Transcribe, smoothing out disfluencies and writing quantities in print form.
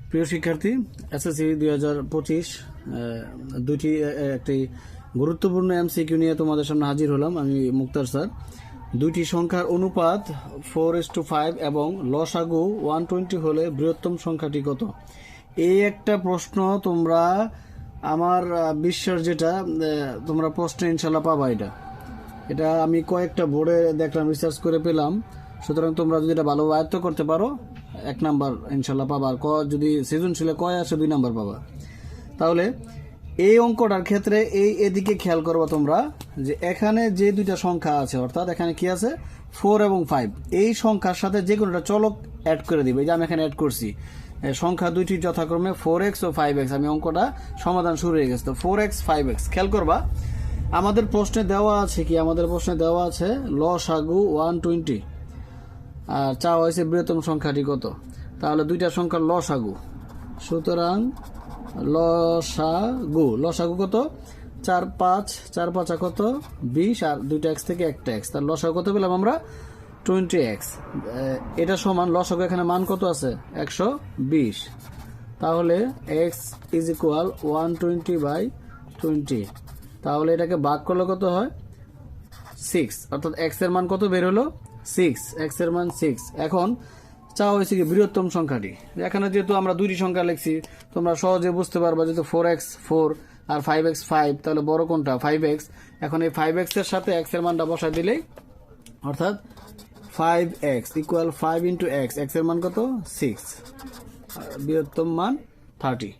প্রিয় শিক্ষার্থী, এসএসসি 2025 দুইটি একটি গুরুত্বপূর্ণ এমসিকিউ নিয়ে তোমাদের সামনে হাজির হলাম। আমি মুক্তার স্যার। দুইটি সংখ্যার অনুপাত 4:5 এবং লসাগু 120 হলে বৃহত্তম সংখ্যাটি কত? এই একটা প্রশ্ন তোমরা আমার বিশ্বাস যেটা তোমরা প্রশ্ন ইনশাল্লাহ পাবা। এটা আমি কয়েকটা বোর্ডে দেখলাম, রিসার্চ করে পেলাম। সুতরাং তোমরা যদি এটা ভালোভাবে আয়ত্ত করতে পারো 1 নাম্বার ইনশাল্লাহ পাবা, আর যদি সৃজনশীলে কয় আসে 2 নাম্বার পাবা। তাহলে এই অঙ্কটার ক্ষেত্রে এদিকে খেয়াল করবা তোমরা যে এখানে যে দুইটা সংখ্যা আছে, অর্থাৎ এখানে কি আছে 4 এবং 5, এই সংখ্যার সাথে যে কোনোটা চলক অ্যাড করে দিবে। যে আমি এখানে অ্যাড করছি সংখ্যা দুইটি যথাক্রমে 4x ও 5x। আমি অঙ্কটা সমাধান শুরু হয়ে গেছে। তো 4x 5x খেয়াল করবা। আমাদের প্রশ্নে দেওয়া আছে কি? আমাদের প্রশ্নে দেওয়া আছে লসাগু 120 আর চাওয়া হয়েছে বৃহত্তম সংখ্যাটি কত। তাহলে দুইটা সংখ্যার লসাগু, সুতরাং লসাগু কত? 4 5 কত? 20 আর 2টা x থেকে 1টা x। তার লসাগু কত পেলাম আমরা? 20x। এটা সমান লসাগু এখানে মান কত আছে? 120। তাহলে x ইজ ইকুয়াল 120/20। তাহলে এটাকে ভাগ করলে কত হয়? 6। অর্থাৎ x এর মান কত বের হলো? 6। x এর মান 6। এখন চাওয়া হয়েছে কি বৃহত্তম সংখ্যাটি। এখানে যেহেতু আমরা দুইটি সংখ্যা লিখছি, তোমরা সহজে বুঝতে পারবা যেহেতু 4x 4 আর 5x 5, তাহলে বড় কোনটা? 5x। এখন এই 5x এর সাথে x এর মানটা বসাই দিলেই, অর্থাৎ 5x ইকুয়াল 5 × x। x এর মান কত? 6। বৃহত্তম মান 30।